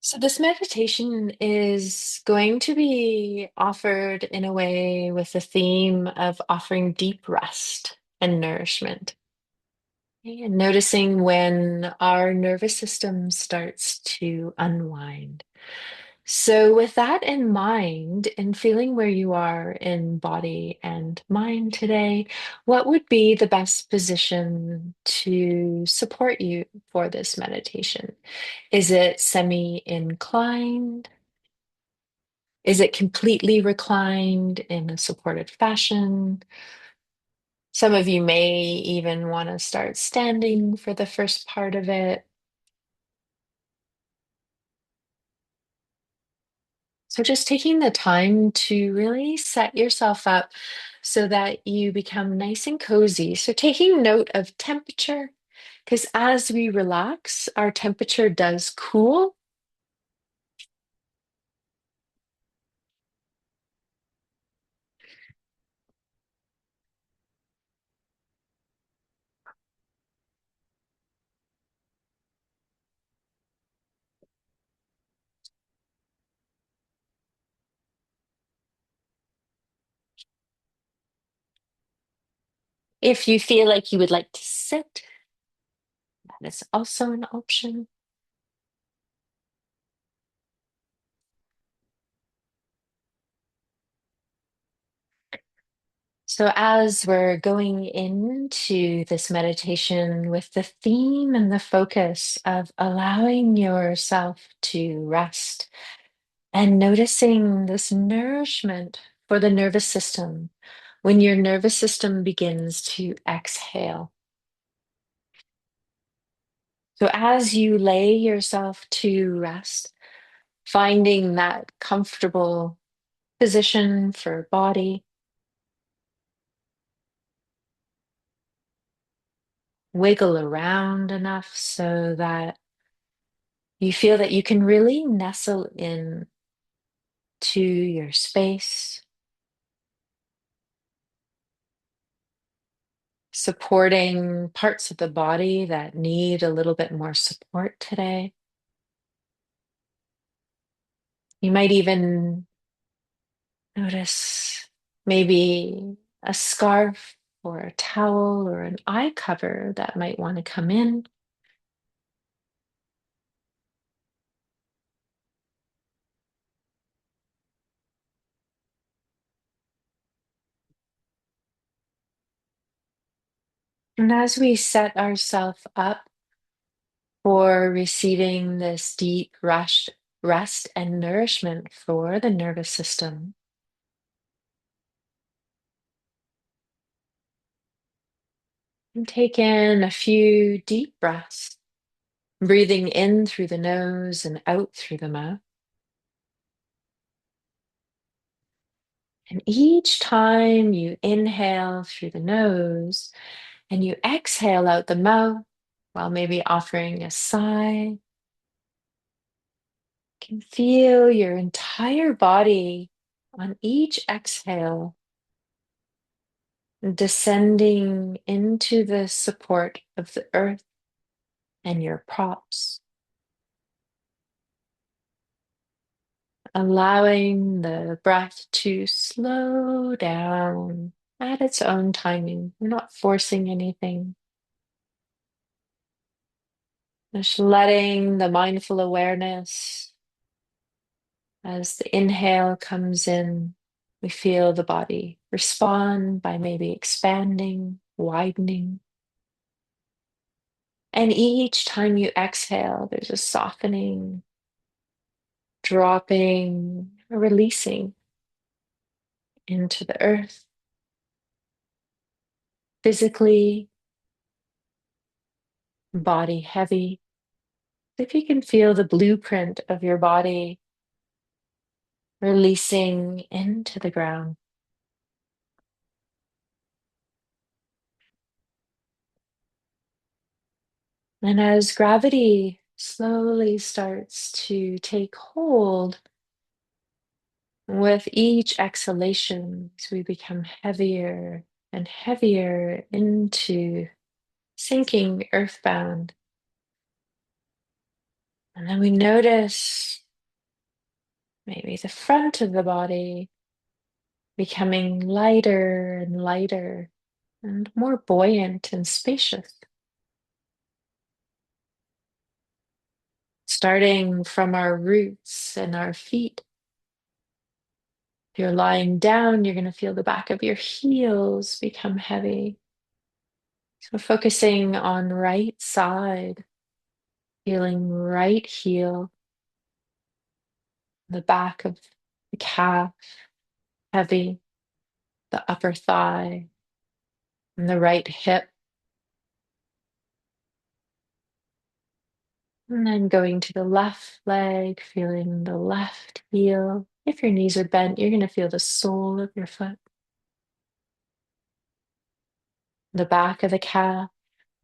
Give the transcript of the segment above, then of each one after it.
So, this meditation is going to be offered in a way with the theme of offering deep rest and nourishment. Okay, and noticing when our nervous system starts to unwind. So, with that in mind, and feeling where you are in body and mind today, what would be the best position to support you for this meditation? Is it semi-inclined? Is it completely reclined in a supported fashion? Some of you may even want to start standing for the first part of it. So, just taking the time to really set yourself up so that you become nice and cozy. So, taking note of temperature, because as we relax, our temperature does cool. If you feel like you would like to sit, that is also an option. So, as we're going into this meditation with the theme and the focus of allowing yourself to rest and noticing this nourishment for the nervous system when your nervous system begins to exhale. So, as you lay yourself to rest, finding that comfortable position for body, wiggle around enough so that you feel that you can really nestle in to your space, supporting parts of the body that need a little bit more support today. You might even notice maybe a scarf or a towel or an eye cover that might want to come in. And as we set ourselves up for receiving this deep rest and nourishment for the nervous system, and take in a few deep breaths, breathing in through the nose and out through the mouth. And each time you inhale through the nose and you exhale out the mouth while maybe offering a sigh, you can feel your entire body on each exhale descending into the support of the earth and your props, allowing the breath to slow down at its own timing. We're not forcing anything. Just letting the mindful awareness as the inhale comes in, we feel the body respond by maybe expanding, widening. And each time you exhale, there's a softening, dropping, releasing into the earth, physically, body heavy. If you can feel the blueprint of your body releasing into the ground. And as gravity slowly starts to take hold, with each exhalation, as we become heavier and heavier into sinking earthbound, And then we notice maybe the front of the body becoming lighter and lighter and more buoyant and spacious. Starting from our roots and our feet. If you're lying down, you're going to feel the back of your heels become heavy. So focusing on right side, feeling right heel, the back of the calf heavy, the upper thigh, and the right hip. And then going to the left leg, feeling the left heel. If your knees are bent, you're going to feel the sole of your foot, the back of the calf,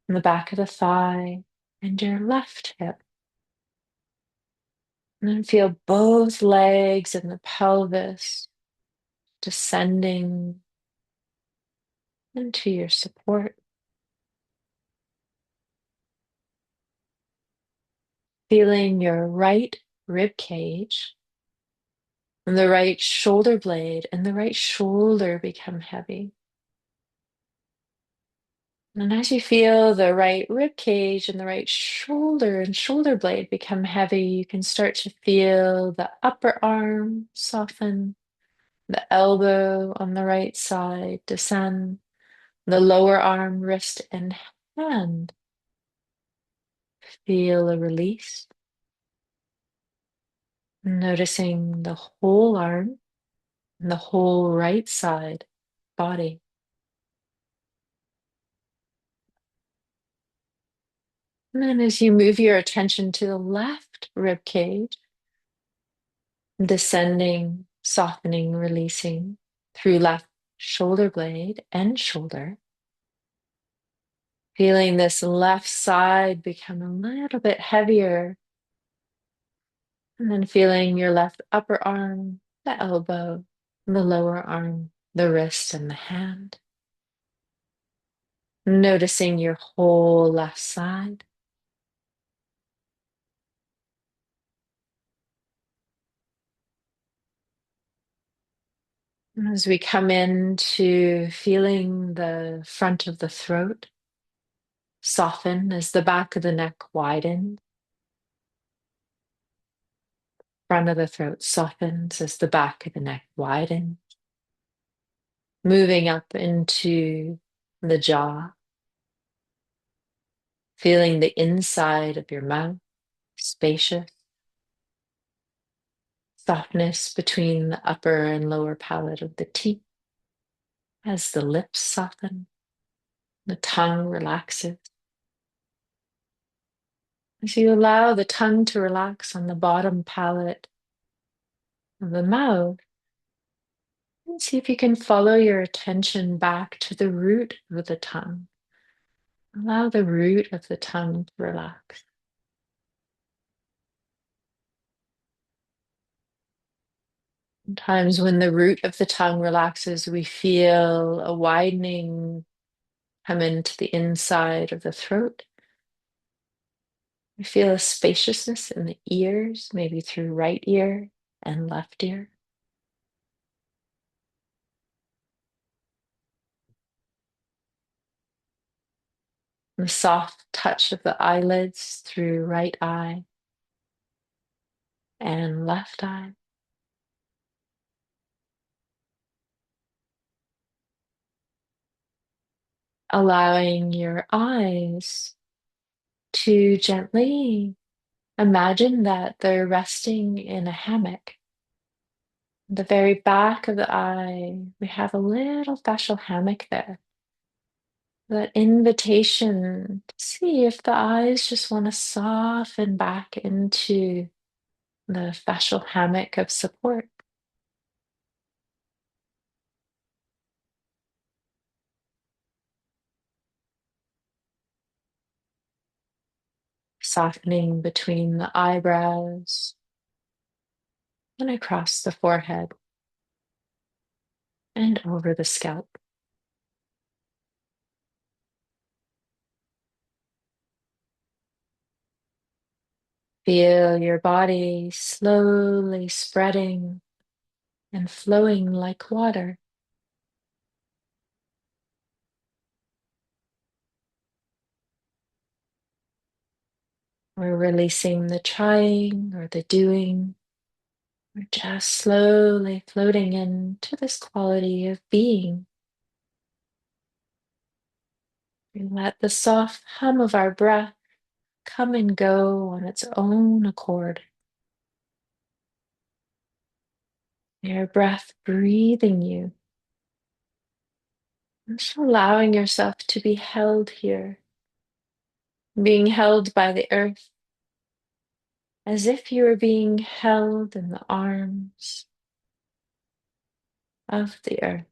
and the back of the thigh, and your left hip. And then feel both legs and the pelvis descending into your support. Feeling your right rib cage and the right shoulder blade and the right shoulder become heavy. And as you feel the right rib cage and the right shoulder and shoulder blade become heavy, you can start to feel the upper arm soften, the elbow on the right side descend, the lower arm, wrist, and hand feel a release. Noticing the whole arm and the whole right side body. And then as you move your attention to the left rib cage, descending, softening, releasing through left shoulder blade and shoulder, feeling this left side become a little bit heavier, and then feeling your left upper arm, the elbow, the lower arm, the wrist, and the hand. Noticing your whole left side. As we come into feeling the front of the throat soften as the back of the neck widens, front of the throat softens as the back of the neck widens, moving up into the jaw, feeling the inside of your mouth spacious, softness between the upper and lower palate of the teeth as the lips soften, the tongue relaxes. As you allow the tongue to relax on the bottom palate of the mouth, and see if you can follow your attention back to the root of the tongue. Allow the root of the tongue to relax. Sometimes when the root of the tongue relaxes, we feel a widening come into the inside of the throat. We feel a spaciousness in the ears, maybe through right ear and left ear. The soft touch of the eyelids through right eye and left eye. Allowing your eyes to gently imagine that they're resting in a hammock. The very back of the eye, we have a little fascial hammock there. That invitation to see if the eyes just want to soften back into the fascial hammock of support. Softening between the eyebrows and across the forehead and over the scalp. Feel your body slowly spreading and flowing like water. We're releasing the trying or the doing. We're just slowly floating into this quality of being. We let the soft hum of our breath come and go on its own accord. Your breath breathing you, and just allowing yourself to be held here, being held by the earth as if you were being held in the arms of the earth.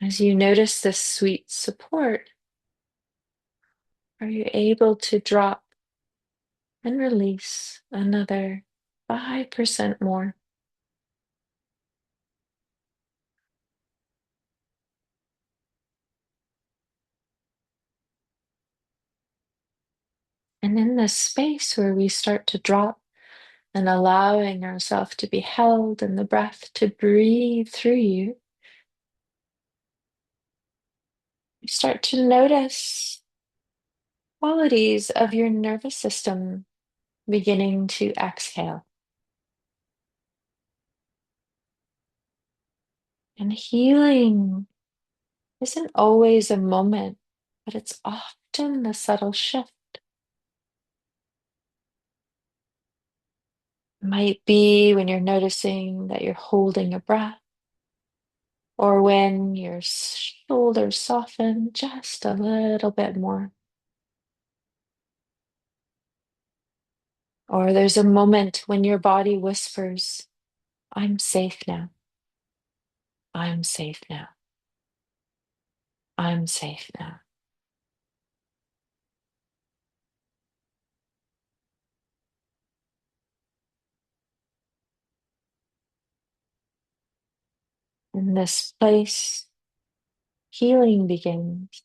As you notice this sweet support, are you able to drop and release another 5% more? And in this space where we start to drop and allowing ourselves to be held and the breath to breathe through you, you start to notice qualities of your nervous system beginning to exhale. And healing isn't always a moment, but it's often the subtle shift. It might be when you're noticing that you're holding a breath, or when your shoulders soften just a little bit more. Or there's a moment when your body whispers, I'm safe now. I'm safe now. I'm safe now. In this place, healing begins.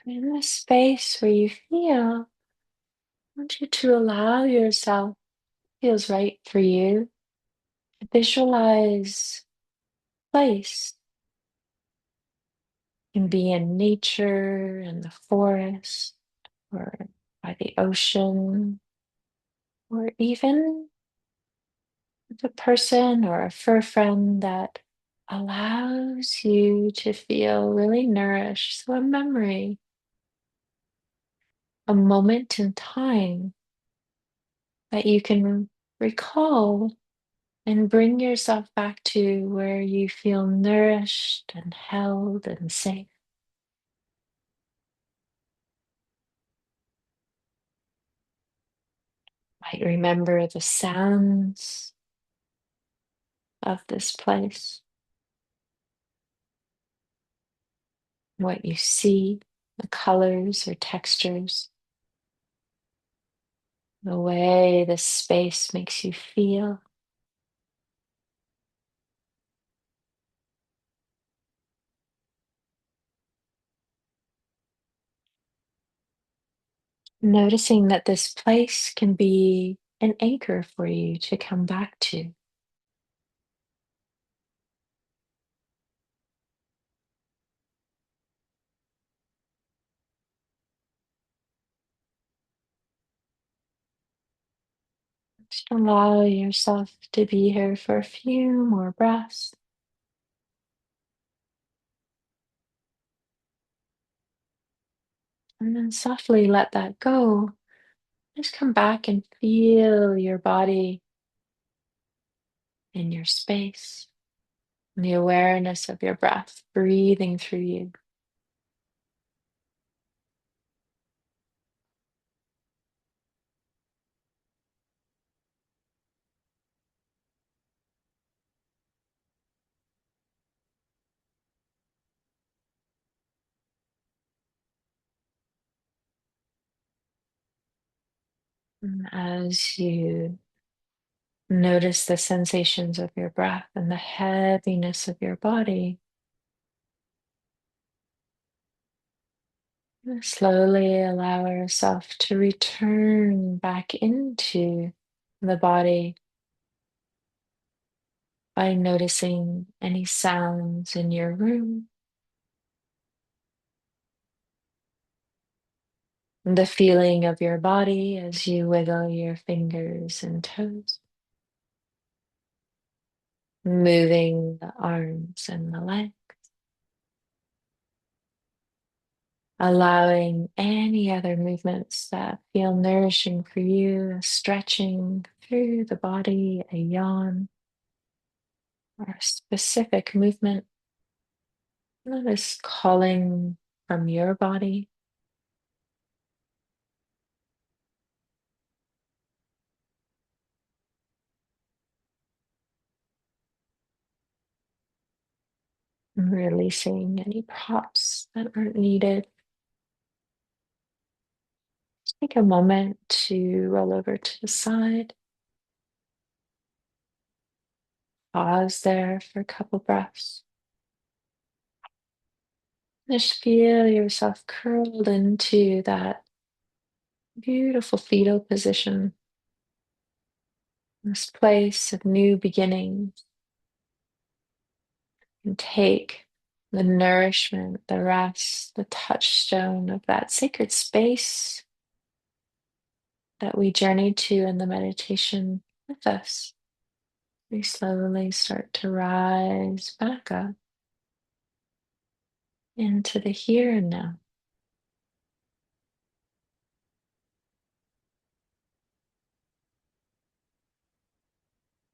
In this space where you feel, I want you to allow yourself, feels right for you, to visualize place. You can be in nature, in the forest, or by the ocean, or even with a person or a fur friend that allows you to feel really nourished. So a memory, a moment in time that you can recall and bring yourself back to where you feel nourished and held and safe. Might remember the sounds of this place, what you see, the colors or textures, the way this space makes you feel. Noticing that this place can be an anchor for you to come back to. Just allow yourself to be here for a few more breaths. And then softly let that go. Just come back and feel your body in your space, and the awareness of your breath breathing through you. And as you notice the sensations of your breath and the heaviness of your body, Slowly allow ourselves to return back into the body by noticing any sounds in your room, the feeling of your body as you wiggle your fingers and toes, moving the arms and the legs, allowing any other movements that feel nourishing for you, a stretching through the body, a yawn, or a specific movement that is calling from your body. Releasing any props that aren't needed. Take a moment to roll over to the side. Pause there for a couple breaths. Just feel yourself curled into that beautiful fetal position, this place of new beginnings, and take the nourishment, the rest, the touchstone of that sacred space that we journeyed to in the meditation with us. We slowly start to rise back up into the here and now.